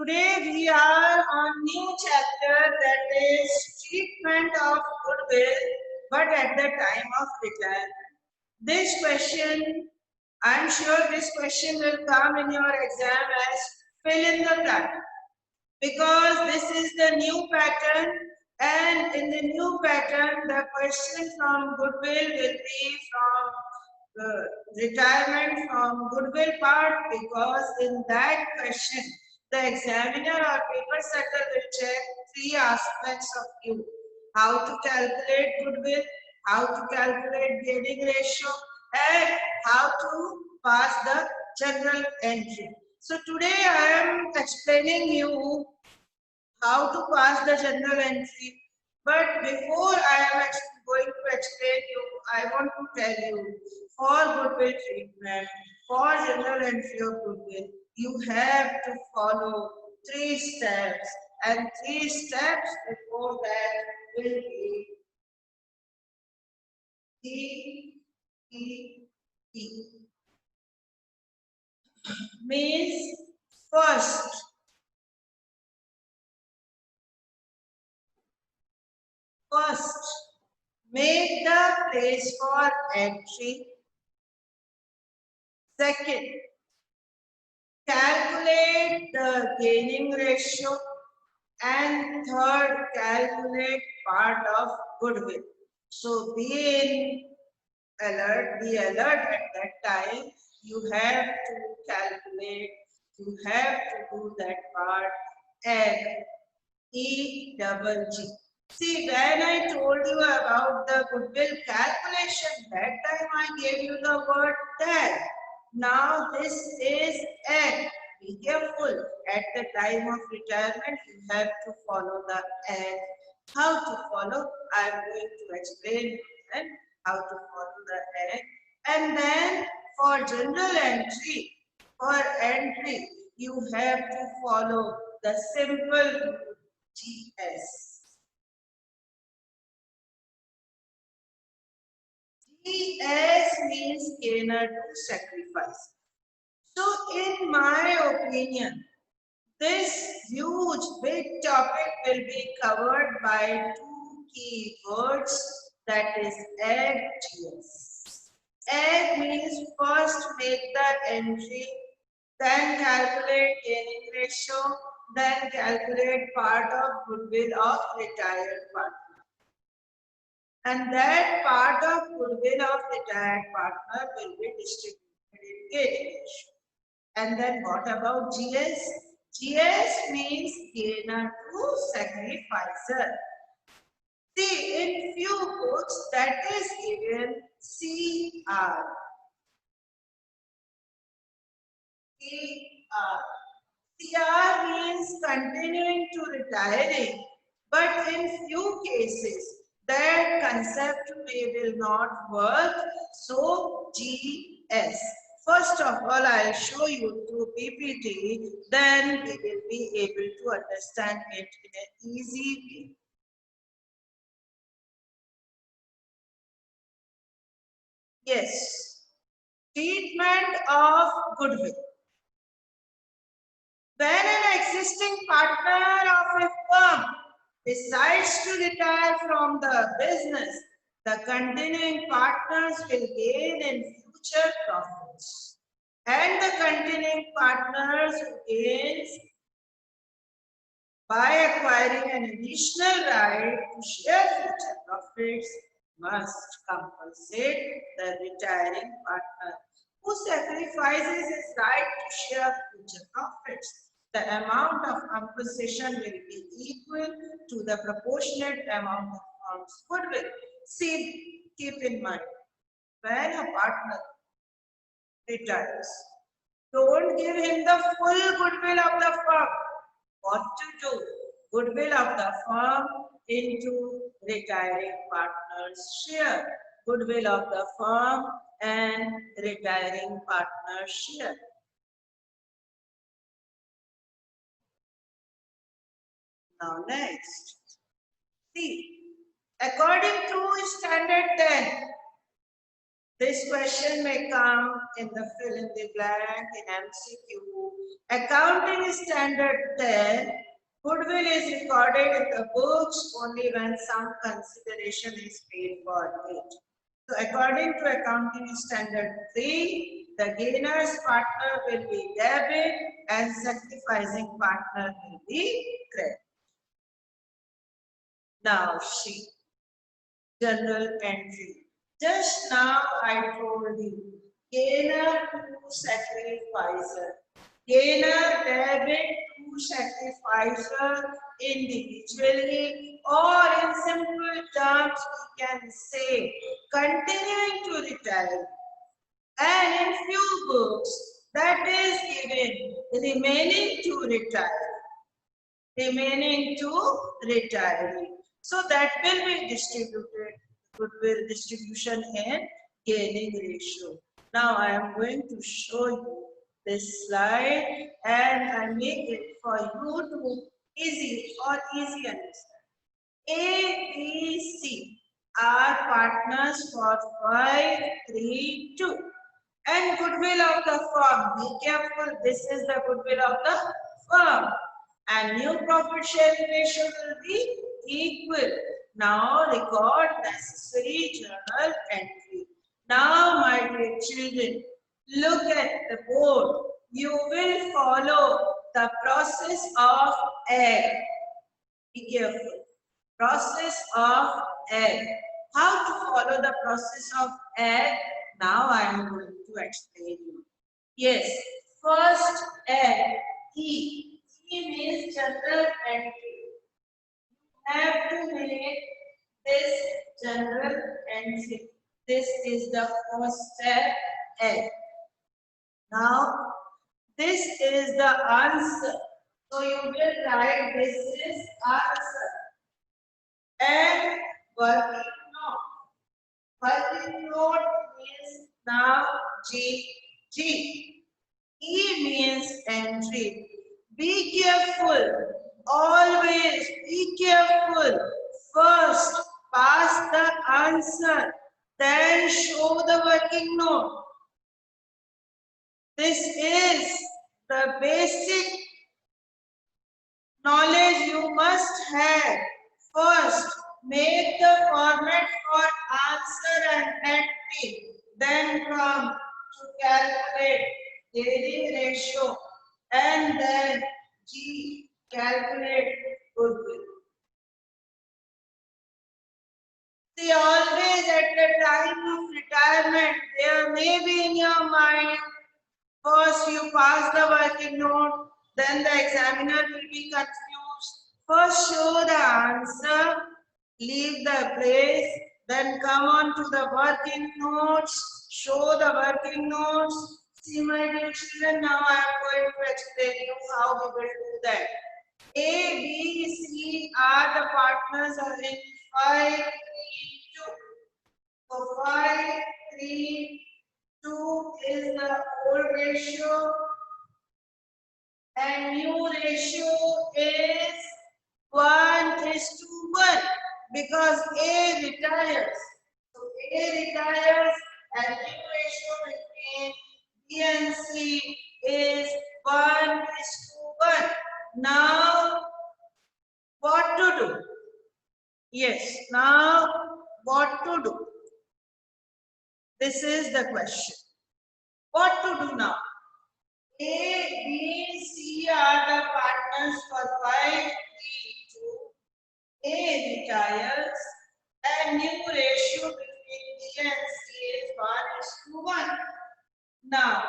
Today we are on new chapter, that is treatment of goodwill, but at the time of retirement. This question, I am sure this question will come in your exam as fill in the blank, because this is the new pattern, and in the new pattern the question from goodwill will be from retirement from goodwill part, because in that question the examiner or paper setter will check three aspects of you: how to calculate goodwill, how to calculate gaining ratio, and how to pass the general entry. So today I am explaining you how to pass the general entry. But before I am going to explain you, I want to tell you, for goodwill treatment, for general entry of goodwill, you have to follow 3 steps, and 3 steps before that will be E. Means first, make the place for entry. Second, calculate the gaining ratio. And third, calculate part of goodwill. So be alert at that time. You have to calculate, you have to do that part, and EGG. See, when I told you about the goodwill calculation, that time I gave you the word tag. Now this is egg. Be careful. At the time of retirement, you have to follow the egg. How to follow? I am going to explain then how to follow the egg. And then for general entry, you have to follow the simple GS. GS means gainer to sacrifice. So in my opinion, this huge big topic will be covered by 2 key words, that is GS. Egg means first make the entry, then calculate gaining ratio, then calculate part of goodwill of retired partner. And that part of goodwill of retired partner will be distributed in gaining ratio. And then what about GS? GS means gainer to sacrificer. See, in few books that is given CR. CR means continuing to retiring, but in few cases that concept will not work. So GS. First of all, I'll show you through PPT, then we will be able to understand it in an easy way. Yes, treatment of goodwill. When an existing partner of a firm decides to retire from the business, the continuing partners will gain in future profits. And the continuing partners who gains by acquiring an additional right to share future profits must compensate the retiring partner who sacrifices his right to share future profits. The amount of compensation will be equal to the proportionate amount of firm's goodwill. See, keep in mind, when a partner retires, don't give him the full goodwill of the firm. What to do? Goodwill of the firm into retiring partner's share. Goodwill of the firm and retiring partner's share. Now next. See, according to standard 10, this question may come in the fill in the blank, in MCQ, Accounting Standard 10, goodwill is recorded in the books only when some consideration is paid for it. So according to Accounting Standard 3, the gainer's partner will be debit and sacrificing partner will be credit. Now sheet, general entry. Just now I told you, gainer to sacrificer. Gainer debit to sacrificer individually, or in simple terms we can say continuing to retire. And in few books that is given remaining to retire. Remaining to retiree. So that will be distributed, goodwill distribution in gaining ratio. Now I am going to show you this slide and I make it for you to easy understand. A, B, C are partners for 5, 3, 2. And goodwill of the firm. Be careful, this is the goodwill of the firm. And new profit sharing ratio will be equal. Now record necessary journal entry. Now my dear children, look at the board. You will follow the process of egg. Be careful. Process of egg. How to follow the process of egg? Now I am going to explain you. Yes, first egg, E. E means general entry. You have to make this general entry. This is the first step, egg. Now, this is the answer. So you will write this is answer. And working note. Working note means now G. E means entry. Be careful. Always be careful. First, pass the answer. Then show the working note. This is the basic knowledge you must have. First, make the format for answer and entry. Then come to calculate gaining ratio and then G, calculate goodwill. See, always at the time of retirement, there may be in your mind, first you pass the working note, then the examiner will be confused. First show the answer, leave the place, then come on to the working notes, show the working notes. See my dear children, now I am going to explain you how we will do that. A, B, C are the partners in 5, 3, 2. So 5, 3, 2 is the old ratio and new ratio is 1:1 because A retires. So A retires and new ratio between B and C is 1:1. Now what to do? Yes, now what to do? This is the question. What to do now? A, B, C are the partners for 5, 3, 2. A retires and new ratio between B and C is 1:1. Now,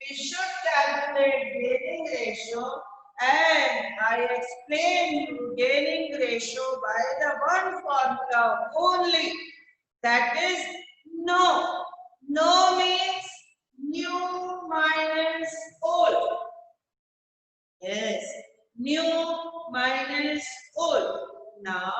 we should calculate gaining ratio and I explain you gaining ratio by the one formula only, that is no. No means new minus old. Yes, new minus old. Now,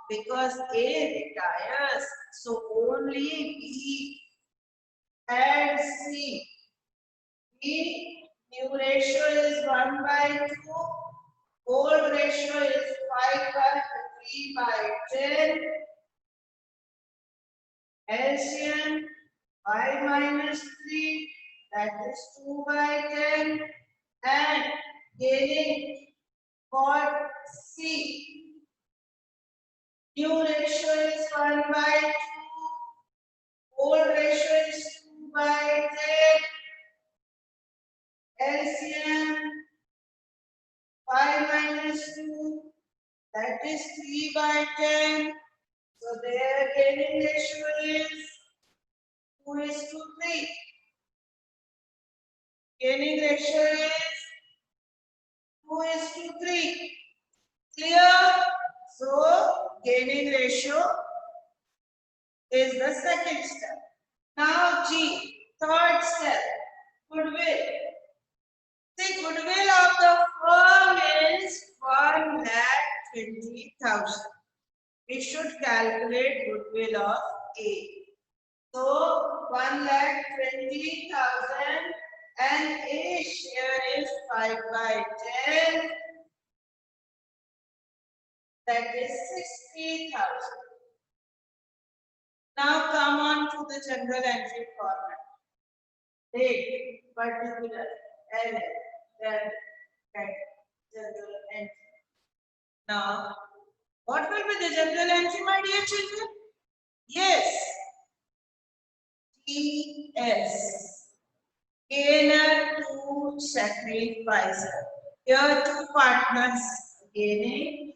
because A retires, so only B and C. B new ratio is 1/2. Old ratio is 5/3/10. LCM 5 minus 3, that is 2/10. and gaining for C. New ratio is 1 by 2. Old ratio is 2 by 10. LCM 5 minus 2, that is 3 by 10. So their gaining ratio is 2 is to 3. Gaining ratio is 2 is to 3. Clear? So gaining ratio is the second step. Now G, third step, goodwill. The goodwill of the firm is 1,20,000. We should calculate goodwill of A. So 1,20,000 and A share is 5 by 10. That is 60,000. Now come on to the general entry format. Date, particular, LL, then general entry. Now, what will be the general entry, my dear children? Yes, TS, gainer to sacrificer. Here two partners gaining.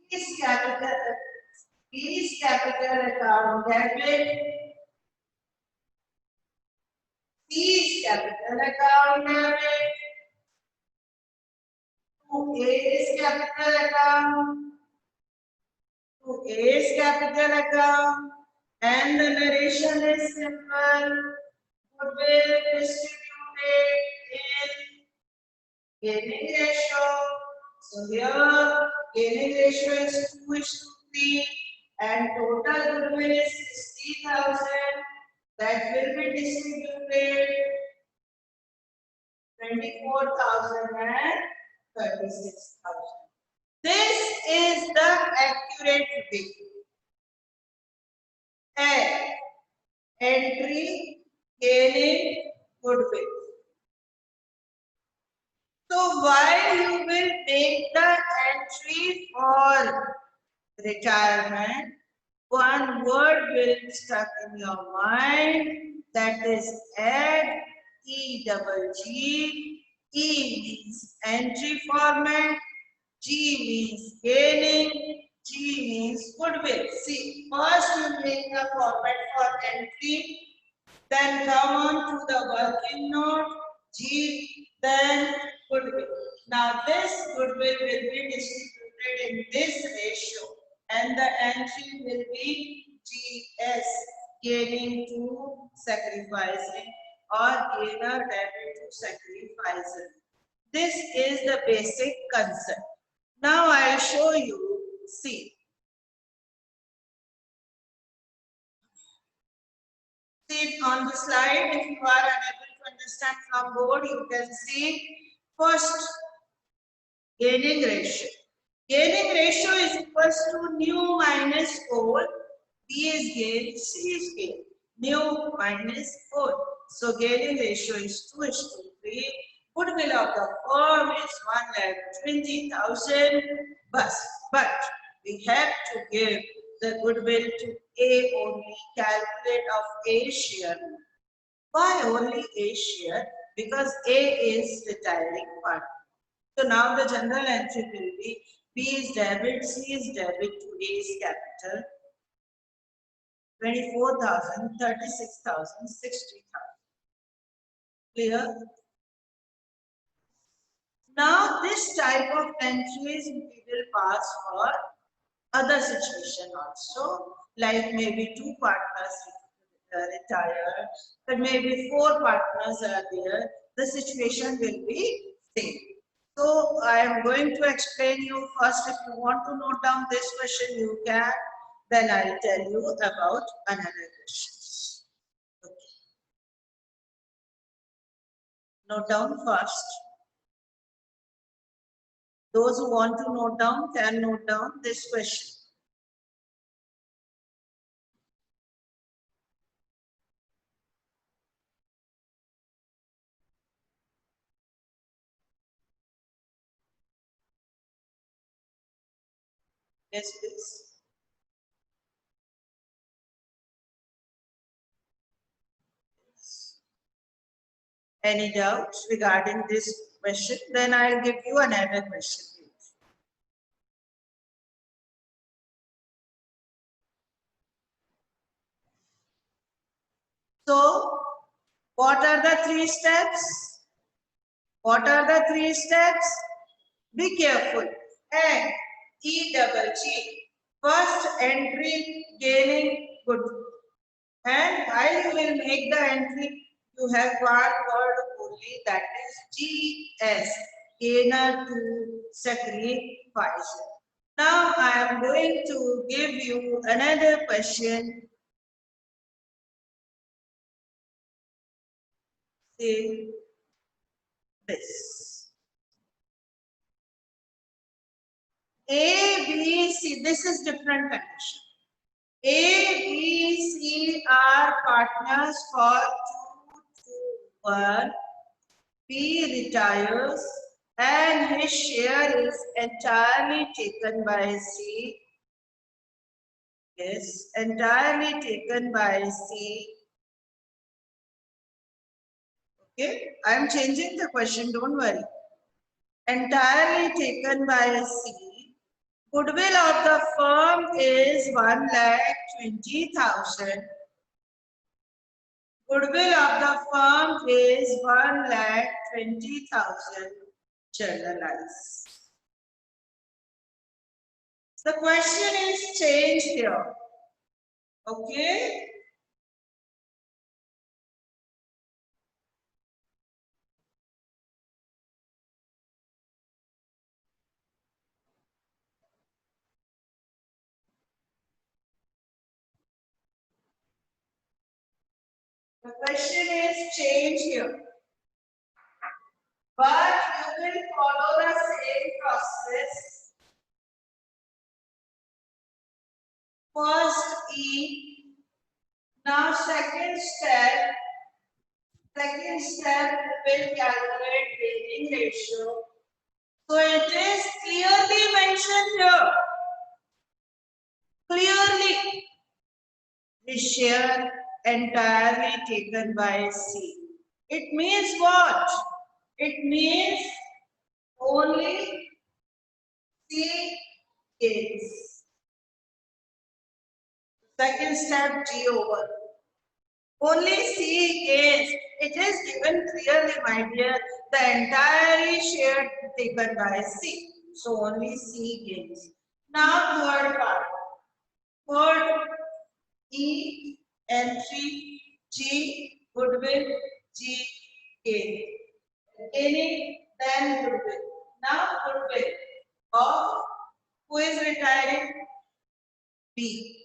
Is capital account debit. C is capital account debit. To A is capital account. To A is capital account. And the narration is simple. Goodwill distributed in gaining ratio. So here gaining ratio is 2:3 and total goodwill is 60,000. That will be distributed 24,000 and 36,000. This is the accurate way. And entry gaining goodwill. So while you will make the entry for retirement, one word will be stuck in your mind, that is add EGG. E means entry format, G means gaining, G means goodwill. See, first you make the format for entry, then come on to the working note, G, then goodwill. Now this goodwill will be distributed in this ratio and the entry will be GS, gaining to sacrificing, or gainer debit to sacrificing. This is the basic concept. Now I'll show you, see. See on the slide, if you are unable to understand from board, you can see first gaining ratio. Gaining ratio is equals to new minus old. B is gain, C is gain. New minus old. So gaining ratio is 2:3. Goodwill of the firm is 1,20,000. But we have to give the goodwill to A only. Calculate of A share. Why only A share? Because A is retiring partner. So now the general entry will be B is debit, C is debit to A is capital. 24,000, 36,000, 60,000. Clear? Now this type of entries we will pass for other situation also, like maybe two partners retired, but maybe four partners are there. The situation will be same. So I am going to explain you first. If you want to note down this question, you can. Then I'll tell you about another question. Okay. Note down first. Those who want to note down can note down this question. Yes, please. Any doubts regarding this question? Then I'll give you another question. So, what are the 3 steps? What are the 3 steps? Be careful. And E double G. First entry gaining good. And while you will make the entry, you have one word only, that is GS, gainer to sacrifice. Now I am going to give you another question. Say this. A, B, C, this is different condition. A, B, C are partners for 2 to 1. B retires and his share is entirely taken by C. Yes, entirely taken by C. Okay, I am changing the question, don't worry. Entirely taken by C. Goodwill of the firm is 1,20,000. Goodwill of the firm is 1,20,000. Journalize. The question is changed here. Okay. The question is changed here. But you will follow the same process. First E. Now second step will calculate gaining ratio. So it is clearly mentioned here. Clearly, the share entirely taken by C. It means what? It means only C gains. Second step, G over. Only C gains. It is given clearly, my dear, the entire share taken by C. So only C gains. Now third part. Third, E, entry, G, goodwill, G, gain. Gaining, then goodwill. Now goodwill of who is retiring? B.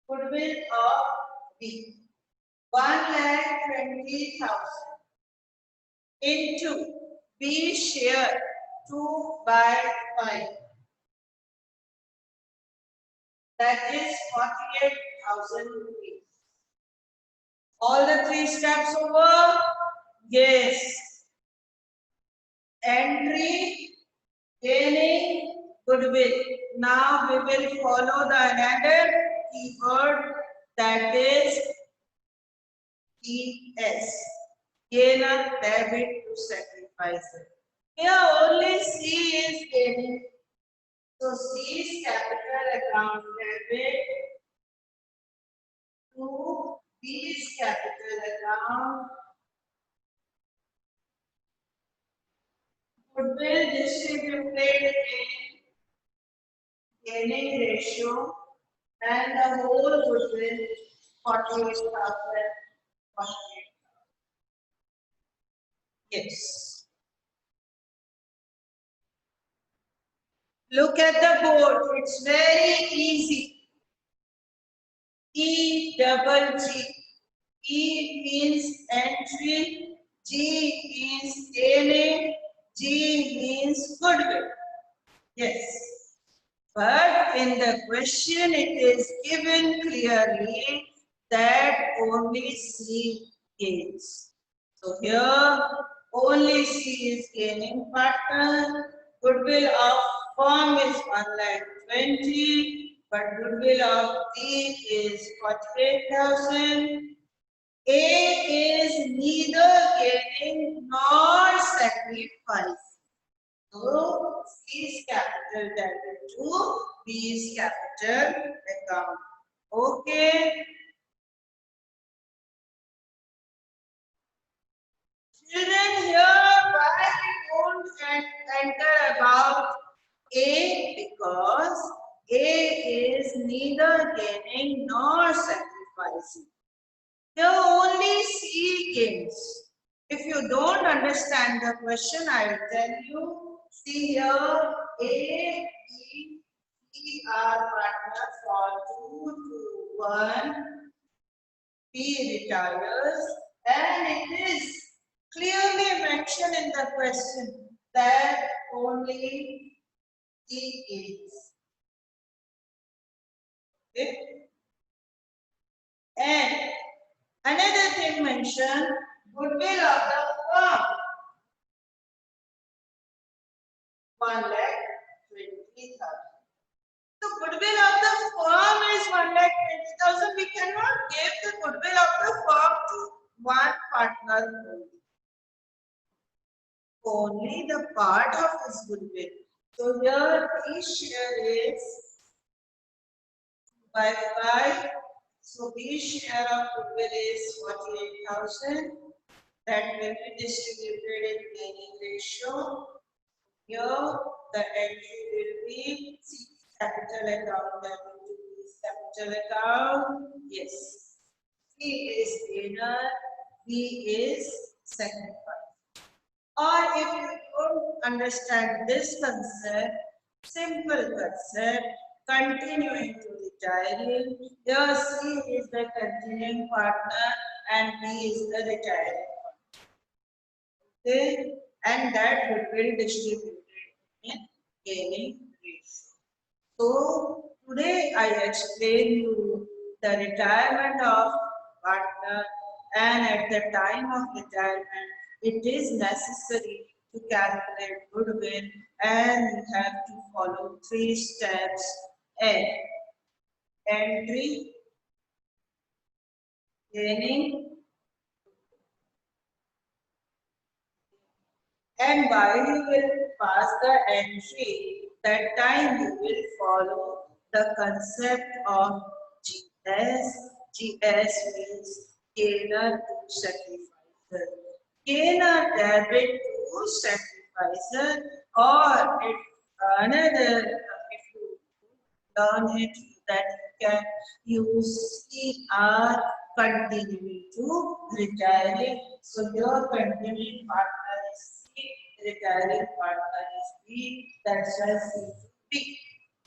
Goodwill of B. 1,20,000 into B share 2 by 5. That is 48,000 rupees. All the 3 steps over? Yes. Entry, gaining, goodwill. Now we will follow the another keyword, that is ES. Gainer, debit to sacrifice. Here only C is gaining. So C's capital account debit to B's capital account. Goodwill distributed in gaining ratio and the whole goodwill 48,000. Yes. Look at the board. It's very easy. E double G. E means entry. G means gaining. G means goodwill. Yes. But in the question it is given clearly that only C gains. So here only C is gaining partner. Goodwill of firm is 1,20,000, but goodwill of B is 48,000. A is neither gaining nor sacrificing. So C is capital debit to B is capital account. Okay. Children, here why we don't enter about A, because A is neither gaining nor sacrificing. Here only C gains. If you don't understand the question, I will tell you. See here, A, B, C are partners for 2 to 1. B retires, and it is clearly mentioned in the question that only he is. Okay? And another thing mentioned, goodwill of the firm. 1,20,000. The goodwill of the firm is 1,20,000. We cannot give the goodwill of the firm to one partner only the part of his goodwill. So here his share is 2/5. So his share of goodwill is 48,000. That will be distributed in gaining ratio. Here the entry will be C capital account debit to his capital account. Yes. C is gainer, B is sacrifice. Or if you don't understand this concept, simple concept, continuing to retiring, here C is the continuing partner and B is the retiring partner. Okay, and that would be distributed in gaining ratio. So today I explain you the retirement of partner, and at the time of retirement it is necessary to calculate goodwill, and you have to follow 3 steps. A. Entry, gaining, and while you will pass the entry, that time you will follow the concept of GS. GS means gainer to sacrificer. Gainer debit to sacrificer, or if another, if you learn it, that you can use CR continuing to retiring. So your continuing partner is C, retiring partner is B, that's why C to B.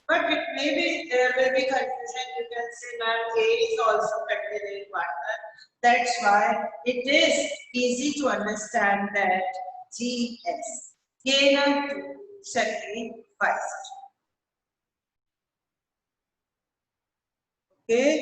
But it may be, there will be confusion. You can say ma'am A is also continuing partner. That's why it is easy to understand that GS, gainer to sacrificed. Okay.